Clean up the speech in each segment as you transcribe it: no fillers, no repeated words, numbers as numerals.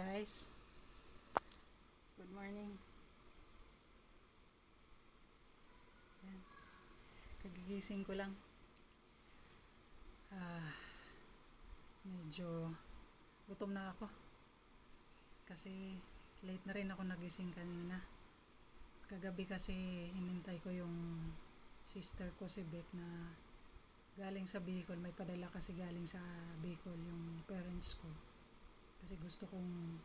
Guys, good morning. Yan. Kagigising ko lang. Medyo gutom na ako. Kasi late na rin ako nagising kanina. Kagabi kasi hinintay ko yung sister ko si Beck na galing sa Bicol. May padala kasi galing sa Bicol yung parents ko. Kasi gusto kong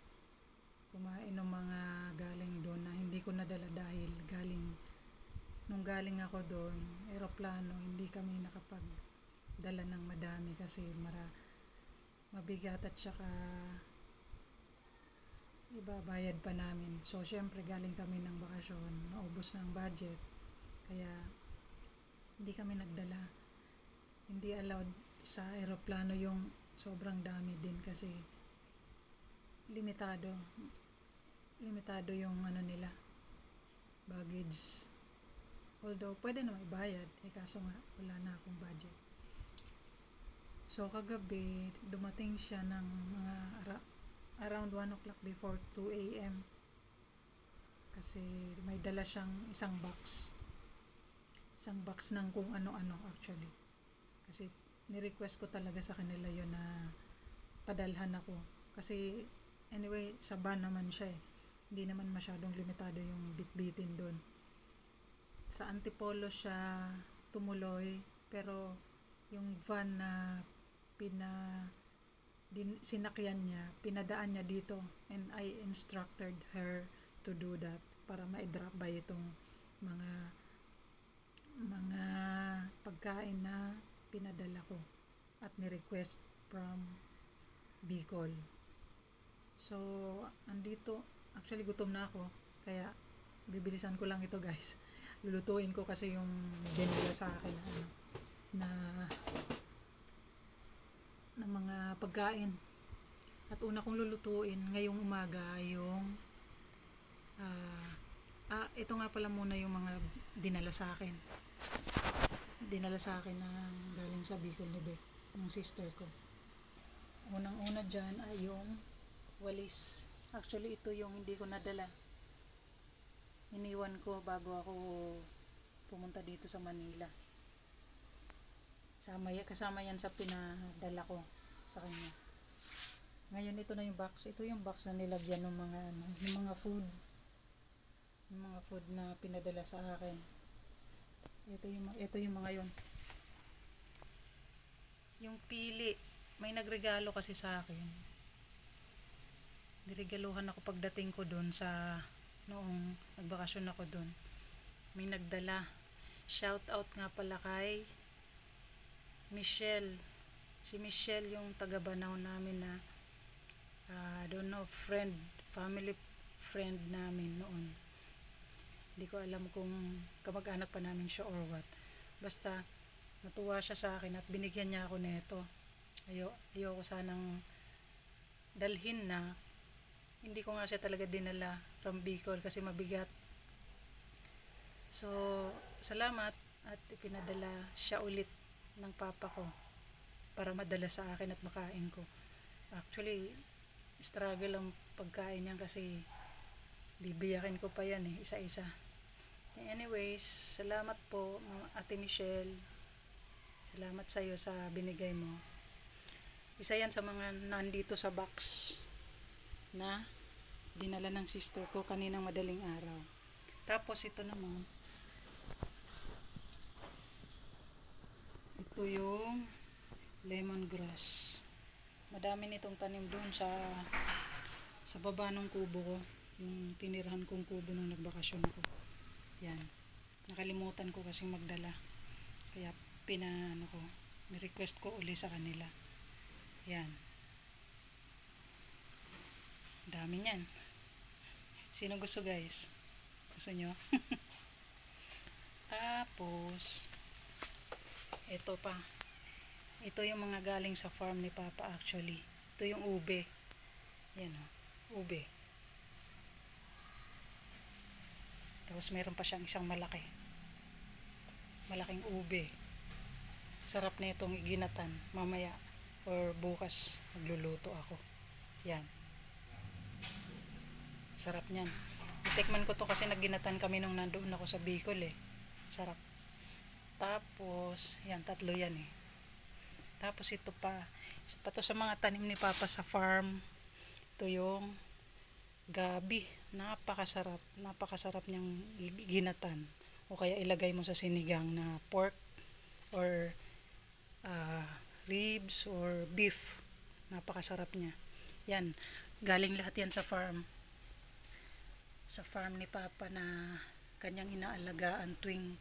kumain ng mga galing doon na hindi ko nadala dahil nung galing ako doon, eroplano, hindi kami nakapagdala ng madami kasi mabigat at saka ibabayad pa namin. So, syempre galing kami ng bakasyon, naubos na ang budget. Kaya, hindi kami nagdala. Hindi allowed sa eroplano yung sobrang dami din kasi limitado yung nila baggage, although pwede naman ibayad kaso nga wala na akong budget. So kagabi dumating siya ng mga around 1 o'clock before 2 a.m. kasi may dala siyang isang box ng kung ano-ano actually, kasi ni-request ko talaga sa kanila yon na padalhan ako kasi anyway, sa van naman siya Hindi naman masyadong limitado yung bitbitin doon. Sa Antipolo siya tumuloy, pero yung van na sinakyan niya, pinadaan niya dito, and I instructed her to do that para ma-drop by itong mga pagkain na pinadala ko at ni-request from Bicol. So, andito, actually gutom na ako, kaya bibilisan ko lang ito guys. Lulutuin ko kasi yung dinala sa akin na mga pagkain. At una kong lulutuin ngayong umaga yung ito nga pala muna yung mga dinala sa akin. Dinala sa akin ng galing sa Bicol ni Beck, yung sister ko. Unang-una dyan ay yung walis. Actually, ito yung hindi ko nadala. Iniwan ko bago ako pumunta dito sa Manila. Kasama yan sa pinadala ko sa kanya. Ngayon, ito na yung box. Ito yung box na nilagyan ng mga food. Yung mga food na pinadala sa akin. Ito yung mga yon. Yung pili. May nagregalo kasi sa akin. Niregaluhan ako pagdating ko doon noong nagbakasyon ako doon. May nagdala. Shout out nga pala kay Michelle. Si Michelle yung taga-Banaw namin na don't know, family friend namin noon. Hindi ko alam kung kamag-anak pa namin siya or what. Basta natuwa siya sa akin at binigyan niya ako nito. Ayoko sanang dalhin na. Hindi ko nga siya talaga dinala from Bicol kasi mabigat. So, salamat at ipinadala siya ulit ng papa ko para madala sa akin at makain ko. Actually, struggle ang pagkain niyan kasi bibiyakin ko pa yan isa-isa. Anyways, salamat po Ate Michelle. Salamat sa iyo sa binigay mo. Isa yan sa mga nandito sa box na dinala ng sister ko kaninang madaling araw. Tapos ito naman, ito yung lemongrass. Madami nitong tanim doon sa baba ng kubo ko, yung tinirahan kong kubo nung nagbakasyon ako. Yan, nakalimutan ko kasi magdala, kaya ni-request ko uli sa kanila. Yan, dami niyan. Sino gusto guys? Gusto nyo? Tapos ito pa. Ito yung mga galing sa farm ni Papa actually. Ito yung ube. Yan ube. Tapos meron pa siyang isang malaking ube. Sarap na itong iginatan mamaya or bukas magluluto ako. Yan. Sarap niyan. Natikman ko to kasi nagginatan kami nung nandoon ako sa Bicol eh. Sarap. Tapos, yan, tatlo yan eh. Tapos ito pa. Isa pa to sa mga tanim ni Papa sa farm. Ito yung gabi. Napakasarap. Napakasarap niyang ginatan. O kaya ilagay mo sa sinigang na pork or ribs or beef. Napakasarap niya. Yan. Galing lahat yan sa farm. Sa farm ni Papa na kanyang inaalagaan tuwing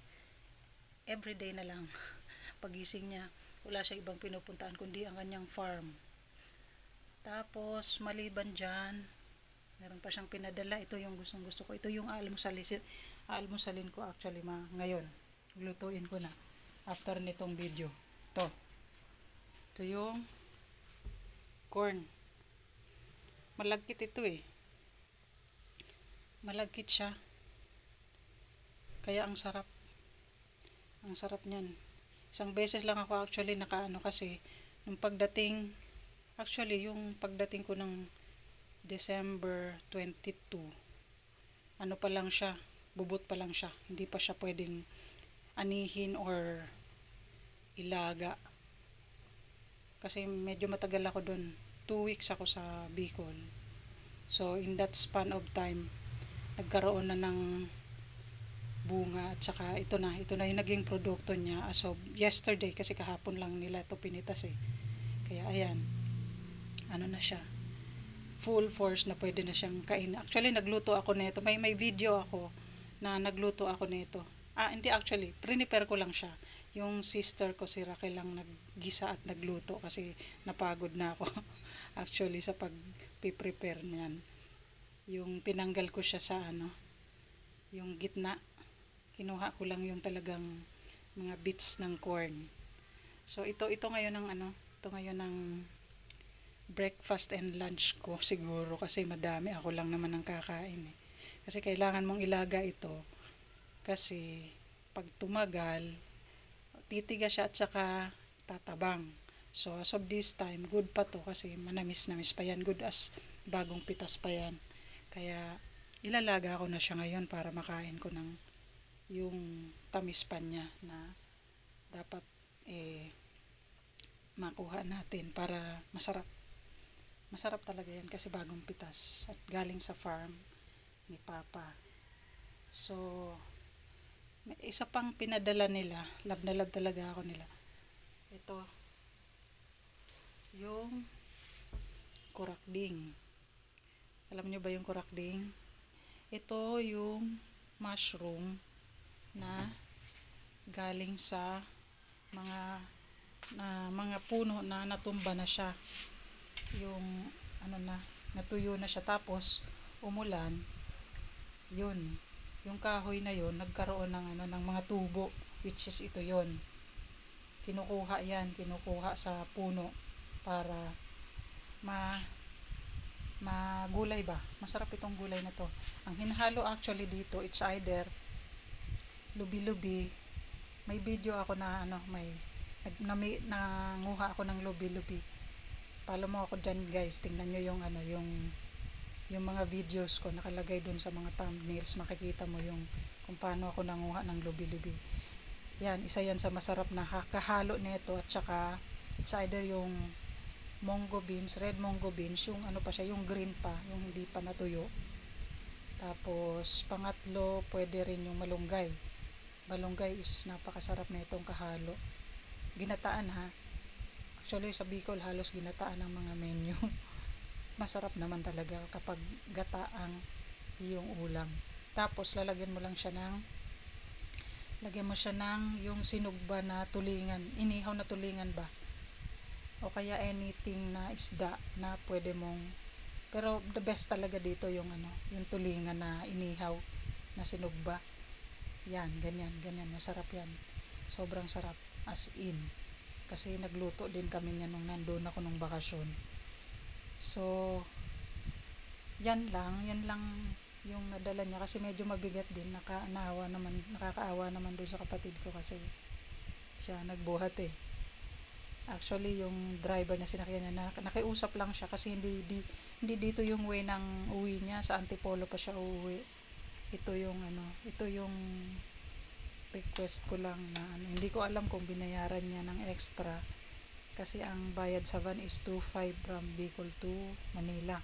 everyday na lang. Pagising niya, wala siya ibang pinupuntahan kundi ang kanyang farm. Tapos, maliban dyan, meron pa siyang pinadala. Ito yung gustong gusto ko. Ito yung almusalin ko actually ngayon. Lutuin ko na after nitong video. Ito yung corn. Malagkit ito eh. Malagkit siya. Kaya ang sarap. Ang sarap niyan. Isang beses lang ako actually nakaano kasi nung pagdating yung pagdating ko ng December 22, ano pa lang siya, bubot pa lang siya. Hindi pa siya pwedeng anihin or ilaga. Kasi medyo matagal ako doon. 2 weeks ako sa Bicol. So in that span of time, nagkaroon na ng bunga at saka ito na yung naging produkto niya as of yesterday kasi kahapon lang nila ito pinitas eh. Kaya ayan, ano na siya, full force na pwede na siyang kain. Actually nagluto ako nito, may video ako na nagluto ako nito. Hindi actually, prepare ko lang siya. Yung sister ko si Raquel lang naggisa at nagluto kasi napagod na ako actually sa pag-prepare niyan. Yung tinanggal ko siya sa yung gitna, kinuha ko lang yung talagang mga bits ng corn. So ito ngayon ng breakfast and lunch ko siguro kasi madami, ako lang naman ang kakain eh. Kasi kailangan mong ilaga ito kasi pag tumagal titigas siya at saka tatabang. So as of this time, good pa to kasi manamis-namis pa yan, good as bagong pitas pa yan. Kaya ilalaga ko na siya ngayon para makain ko ng yung tamis pa niya na dapat makuha natin para masarap. Masarap talaga yan kasi bagong pitas at galing sa farm ni Papa. So, may isa pang pinadala nila, love na love talaga ako nila. Ito, yung kurakding. Alam nyo ba yung kurakding? Ito yung mushroom na galing sa mga puno na natumba na siya. Yung natuyo na siya tapos umulan. Yun. Yung kahoy na yun nagkaroon ng mga tubo, which is ito yun. Kinukuha sa puno para magulay ba. Masarap itong gulay na to. Ang hinahalo actually dito, it's either lubi-lubi. May video ako na nanguha ako ng lubi-lubi. Follow mo ako dyan guys, tingnan nyo yung mga videos ko nakalagay dun sa mga thumbnails, makikita mo yung kung paano ako nanguha ng lubi-lubi. Yan, isa yan sa masarap na kahalo nito at saka it's either yung munggo beans, red munggo beans, yung yung green pa, yung hindi pa natuyo. Tapos pangatlo, pwede rin yung malunggay. Malunggay is napakasarap na itong kahalo. Ginataan ha. Actually sa Bicol halos ginataan ang mga menu. Masarap naman talaga kapag gataang yung ulam. Tapos lalagyan mo siya ng yung sinugba na tulingan, inihaw na tulingan ba? O kaya anything na isda na pwede mong, pero the best talaga dito yung yung tulingan na inihaw na sinugba. Yan, ganyan, masarap yan. Sobrang sarap, as in. Kasi nagluto din kami niyan nung nandoon ako nung bakasyon. So, yan lang yung nadala niya kasi medyo mabigat din, nakakaawa naman doon sa kapatid ko kasi siya nagbuhat eh. Actually yung driver na sinakyan niya, nakiusap lang siya kasi hindi hindi dito yung way ng uwi niya, sa Antipolo pa siya uuwi. Ito yung request ko lang na hindi ko alam kung binayaran niya ng extra kasi ang bayad sa van is 2.5 from Bicol to Manila.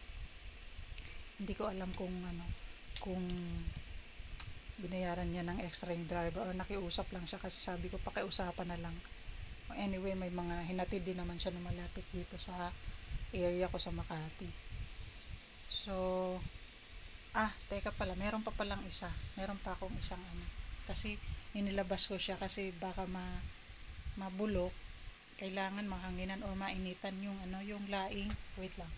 Hindi ko alam kung binayaran niya ng extra yung driver or nakiusap lang siya kasi sabi ko pakiusapan na lang. Anyway, may mga hinatid din naman siya na malapit dito sa area ko sa Makati. So, teka pala, meron pa akong isang kasi inilabas ko siya kasi baka mabulok, kailangan mahanginan o mainitan yung laing. Wait lang.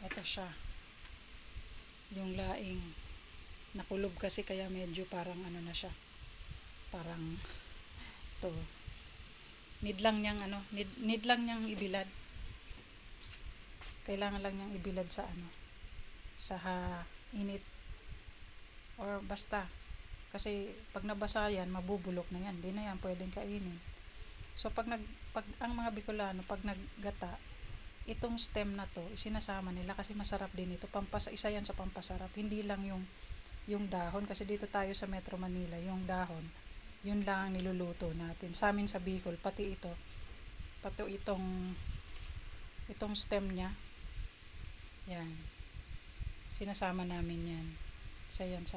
Ito siya. Yung laing nakulob kasi kaya medyo parang na siya. Parang to. Need lang niyang ibilad. Kailangan lang niyang ibilad sa init or basta kasi pag nabasa yan mabubulok na yan, di na yan pwedeng kainin. So pag ang mga Bicolano pag naggata, itong stem na to isinasama nila kasi masarap din ito, isa yan sa pampasarap, hindi lang yung dahon kasi dito tayo sa Metro Manila yung dahon yun lang ang niluluto natin. Sa amin sa Bicol pati itong stem niya yan, sinasama namin yan. Isa yan sa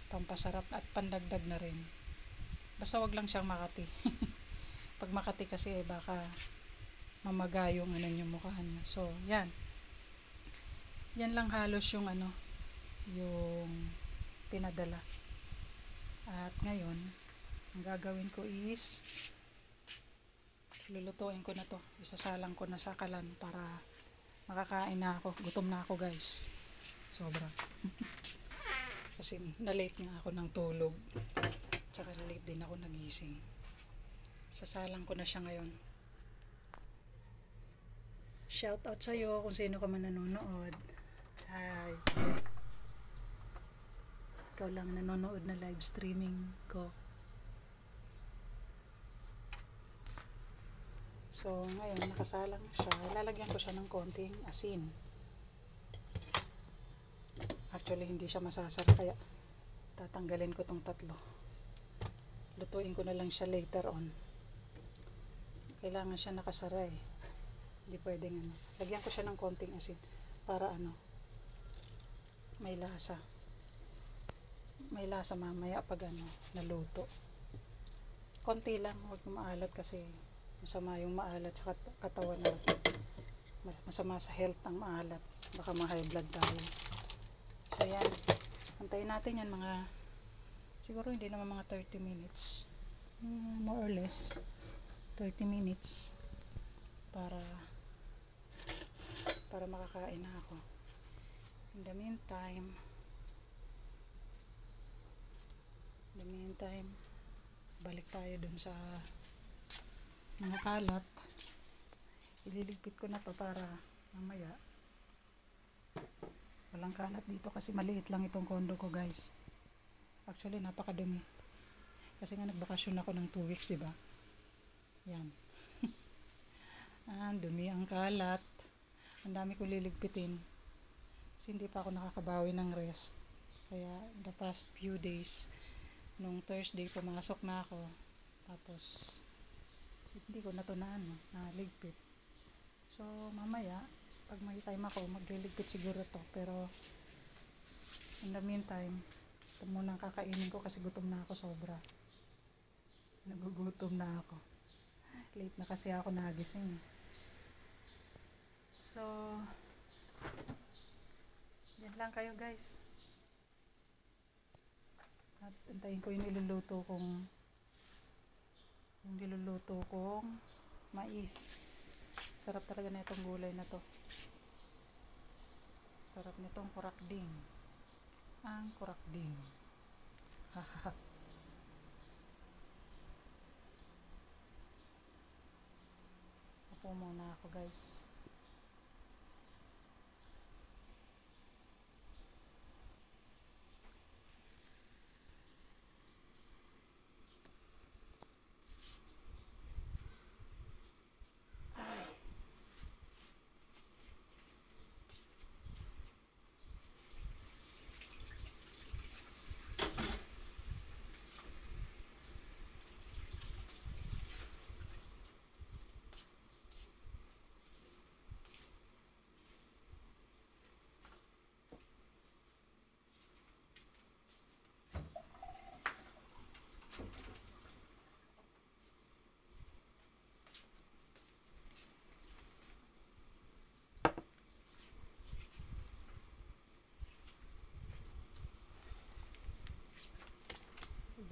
pampasarap at pandagdag na rin. Basta wag lang siyang Makati. Pag Makati kasi baka mamaga yung yung mukha niya. So, yan. Yan lang halos yung yung pinadala. At ngayon, ang gagawin ko is lulutuin ko na to. Isasalang ko na sa kalan para makakain na ako. Gutom na ako, guys. Sobra. Kasi na-late nga ako ng tulog. Tsaka na-late din ako nagising. Sasalang ko na siya ngayon. Shout out sa'yo kung sino ka man nanonood. Hi. Ikaw lang nanonood na live streaming ko. So, ngayon nakasalang siya. Lalagyan ko siya ng konting asin. Actually, hindi siya masasarap kaya tatanggalin ko tong tatlo. Lutuin ko na lang siya later on. Kailangan siya nakasara eh. Hindi pwedeng lagyan ko siya ng konting asin para may lasa. May lasa mamaya pag naluto. Konti lang, huwag maalat kasi masama yung maalat sa katawan natin. Masama sa health ang maalat. Baka ma-high blood tayo. So yan, antayin natin yan siguro hindi naman mga 30 minutes. More or less 30 minutes para makakain na ako. In the meantime, balik tayo dun sa mga kalat. Ililigpit ko na to para mamaya walang kalat dito kasi maliit lang itong condo ko, guys. Actually, napakadumi. Kasi nga nagbakasyon ako ng 2 weeks, diba? Yan. Dumi ang kalat. Ang dami ko liligpitin. Kasi hindi pa ako nakakabawi ng rest. Kaya the past few days, nung Thursday pumasok na ako. Tapos hindi ko na to naligpit. So mamaya pag may time ako magliligpit siguro to, pero in the meantime ito muna ang kakainin ko kasi gutom na ako sobra. Nagugutom na ako. Late na kasi ako nagising. So yan lang kayo, guys. At antayin ko yung niluluto kong mais. Sarap talaga na itong gulay na to. Sarap nitong kurakding. Ang kurakding. Haha. Upo muna ako, guys.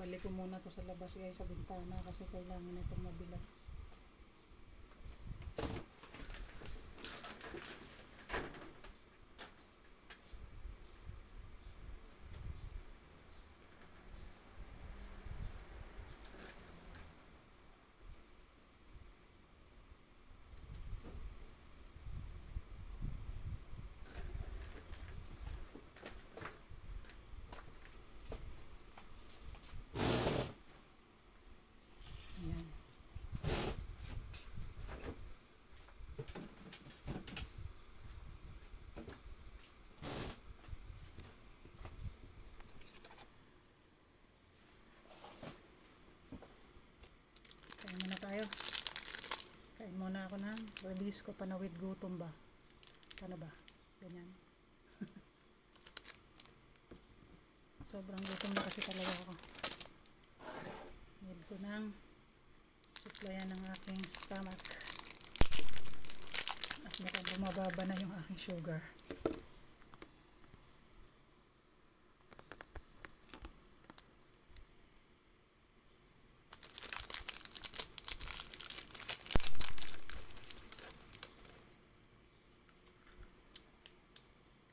Balik ko muna to sa labas guys, sa bintana, kasi kailangan itong mabilat. Ayan. Kain muna tayo. Kain muna ako ng release ko, panawid gutom ba? Paano ba? Ganyan. Sobrang gutom na kasi talaga ako. Need ko ng supplyan ng aking stomach. At baka bumababa na yung aking sugar.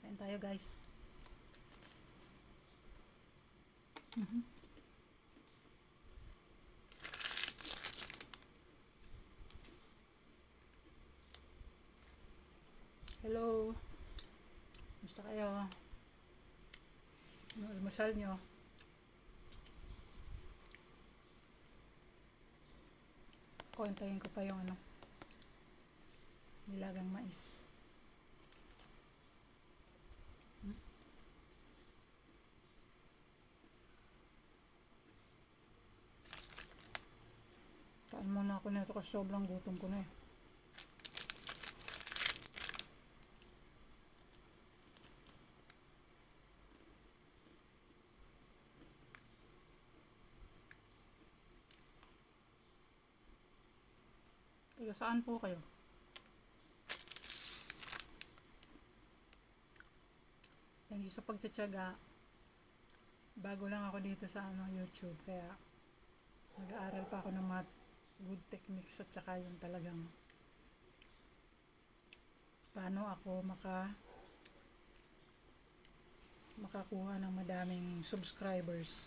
Kain tayo guys. Hello. Gusto kayo? Ano almusal nyo? Kontayin ko pa yung nilagang mais. Kain muna ako nito kasi sobrang gutom ko na eh. Taga saan po kayo? Thank you sa pagtsatsaga. Bago lang ako dito sa YouTube, kaya nag-aaral pa ako ng mga good techniques at saka yung talagang paano ako makakuha ng madaming subscribers,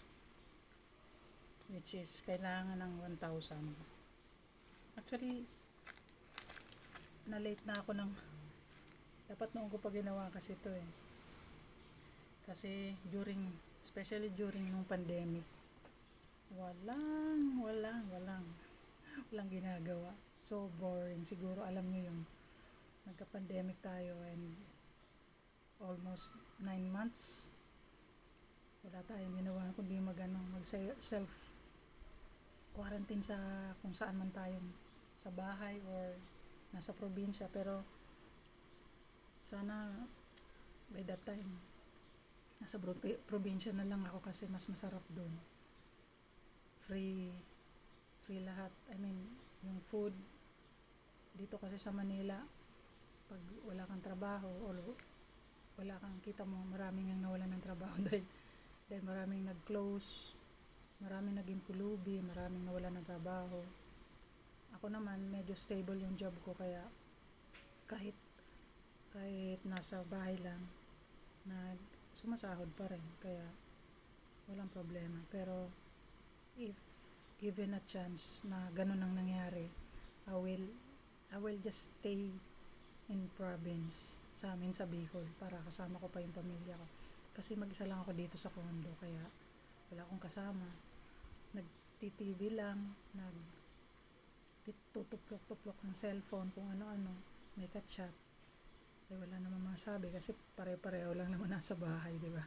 which is kailangan ng 1,000. Actually, na-late na ako dapat noon ko pa ginawa kasi ito eh. Kasi especially during nung pandemic, walang ginagawa. So boring. Siguro alam nyo yung nagka-pandemic tayo and almost 9 months wala tayong ginawa kundi mag-self quarantine sa kung saan man tayong sa bahay or nasa probinsya. Pero sana by that time nasa probinsya na lang ako kasi mas masarap doon. Free lahat. I mean, yung food dito kasi sa Manila, pag wala kang trabaho o wala kang kita mo, maraming ang nawalan ng trabaho dahil maraming nag-close, maraming naging pulubi, maraming nawalan ng trabaho. Ako naman medyo stable yung job ko, kaya kahit nasa bahay lang sumasahod pa rin, kaya walang problema. Pero if given a chance na ganun ang nangyari, I will just stay in province sa amin sa Bicol para kasama ko pa yung pamilya ko, kasi mag-isa lang ako dito sa condo, kaya wala akong kasama. Nag-TV lang, tutuplok-tuplok ng cellphone kung ano-ano, may ka-chat. Wala naman masabi kasi pare-pareho lang naman nasa bahay, di ba?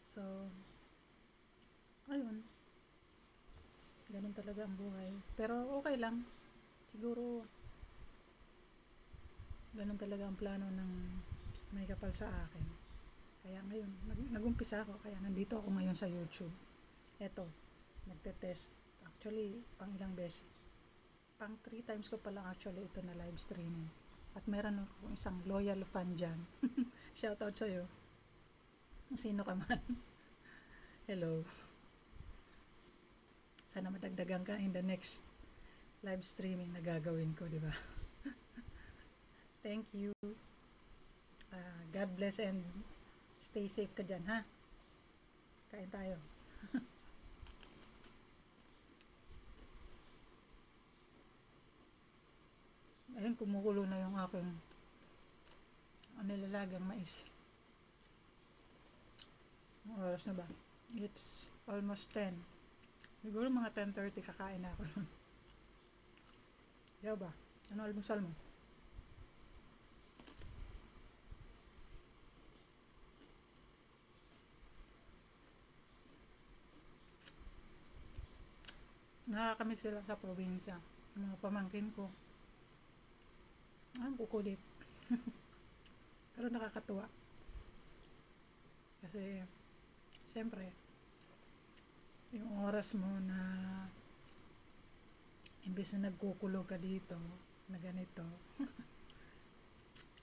So, ayun. Ganun talaga ang buhay. Pero okay lang. Siguro, ganun talaga ang plano ng may kapal sa akin. Kaya ngayon, nag-umpisa ako. Kaya nandito ako ngayon sa YouTube. Eto, nagte-test. Actually, pang ilang beses. Pang 3 times ko pa lang actually ito na live streaming. At meron akong isang loyal fan dyan. Shoutout sa'yo. Kung sino ka man. Hello. Sana madagdagan ka in the next live streaming na gagawin ko, di ba? Thank you. God bless and stay safe ka dyan, ha? Kain tayo. Ayun, kumukulo na yung aking nilalagang mais. Ang oras na ba? It's almost 10. Siguro mga 10:30 kakain na ako nun. Ikaw ba? Ano almusal mo? Nakakamit sila sa probinsya. Yung mga pamangkin ko. Ang kukulit. Pero nakakatuwa. Kasi, siyempre, yung oras mo na imbes na nagkukulo ka dito, na ganito,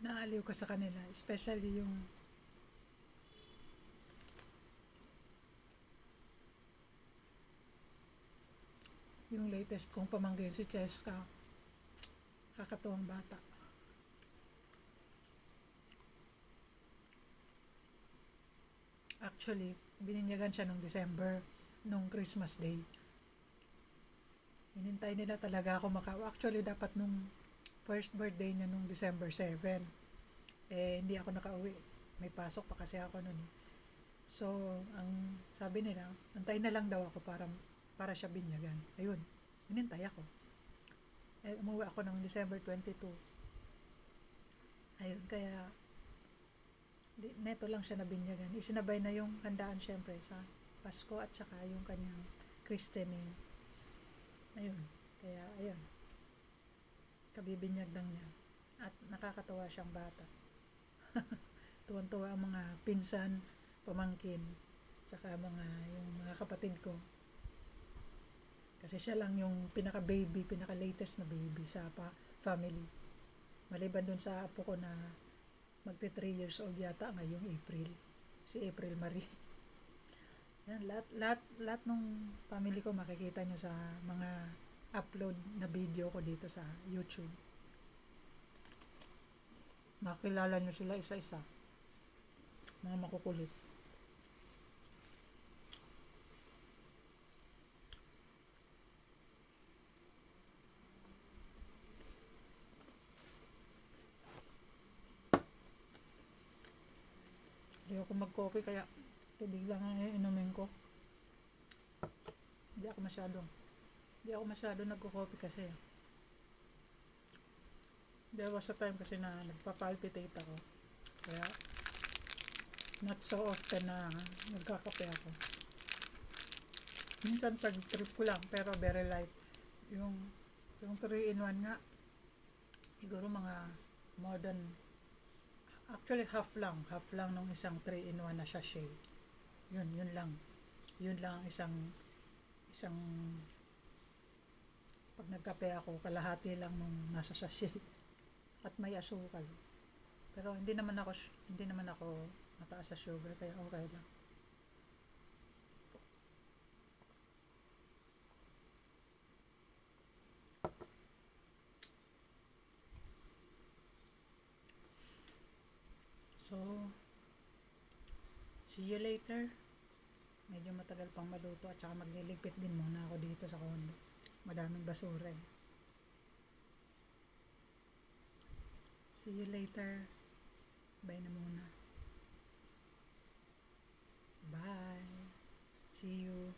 naaliw ka sa kanila. Especially yung latest kong pamangkin si Cheska. Kakatuwang bata. Actually, bininyagan siya nung December, nung Christmas Day. Hinintay nila talaga ako Actually, dapat nung first birthday niya nung December 7. Hindi ako nakauwi. May pasok pa kasi ako nun. So, ang sabi nila, antay na lang daw ako para siya binyagan. Ayun, hinintay ako. Umuwi ako ng December 22. Ayun, kaya neto lang siya nabinyagan. Isinabay na yung handaan syempre sa Pasko at saka yung kanyang christening. Ayun. Kaya, ayun. Kabibinyag lang niya. At nakakatawa siyang bata. Tuwan-tuwa ang mga pinsan, pamangkin, saka yung mga kapatid ko. Kasi siya lang yung pinaka-baby, pinaka-latest na baby sa family. Maliban dun sa apo ko na magti 3 years old yata ngayong April. Si April Marie. Yan, lahat ng family ko makikita nyo sa mga upload na video ko dito sa YouTube. Makilala nyo sila isa-isa. Mga makukulit. Hindi ako mag-coffee kaya tubig lang ang inumin ko. Hindi ako masyado nagko-coffee kasi. There was a time kasi na nagpa-palpitate ako. Kaya not so often na nagkakape ako. Minsan pag trip ko lang pero very light. Yung 3-in-1 nga. Siguro mga more than actually half lang nung isang 3-in-1 na sachet. Yun lang. Yun lang isang pag nagkape ako, kalahati lang nung nasa sachet. At may asukal. Pero hindi naman ako mataas sa sugar kaya okay lang. So, see you later. Medyo matagal pang maluto at saka magliligpit din muna ako dito sa condo. Madaming basura eh. See you later. Bye na muna. Bye. See you.